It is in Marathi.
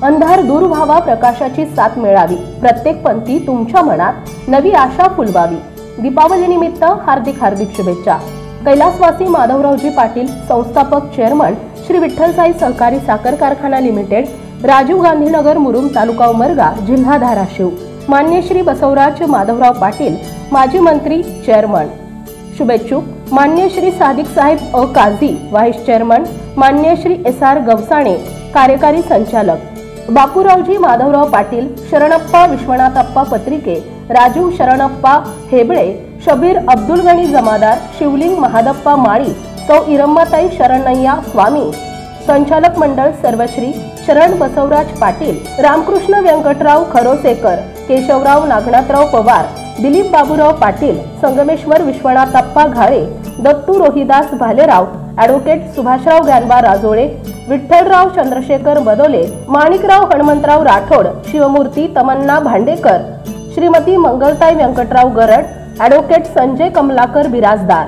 अंधार दूर व्हावा, प्रकाशाची साथ मिळावी, प्रत्येक पंथी तुमच्या मनात नवी आशा फुलवावी। दीपावली निमित्त हार्दिक हार्दिक शुभेच्छा। कैलासवासी माधवरावजी पाटील, संस्थापक चेअरमन श्री विठ्ठल साई सहकारी साखर कारखाना लिमिटेड, राजीव गांधी नगर, मुरुम, तालुका उमरगा, जिल्हा धाराशिव। मान्य श्री बसवराज माधवराव पाटील, माजी मंत्री, चेअरमन। शुभेच्छुक मान्य श्री सादिक साहेब अ काझी, व्हाइस चेअरमन। मान्य श्री एस.आर. गवसाणे, कार्यकारी संचालक। बापूरावजी माधवराव पाटील, शरणप्पा विश्वनाथप्पा पत्रिके, राजीव शरणप्पा हेबळे, शबीर अब्दुल गणी जमादार, शिवलिंग महादप्पा माळी, सौ इरम्माताई शरणय्या स्वामी। संचालक मंडळ सर्वश्री शरण बसवराज पाटील, रामकृष्ण व्यंकटराव खरोसेकर, केशवराव नागनाथराव पवार, दिलीप बाबूराव पाटील, संगमेश्वर विश्वनाथप्पा घाळे, दत्तू रोहिदास भालेराव, ॲडव्होकेट सुभाषराव ज्ञानबा राजोळे, विठ्ठलराव चंद्रशेखर बदोले, माणिकराव हनुमंतराव राठोड, शिवमूर्ती तमन्ना भांडेकर, श्रीमती मंगलताई व्यंकटराव गरड, ॲडव्होकेट संजय कमलाकर बिराजदार।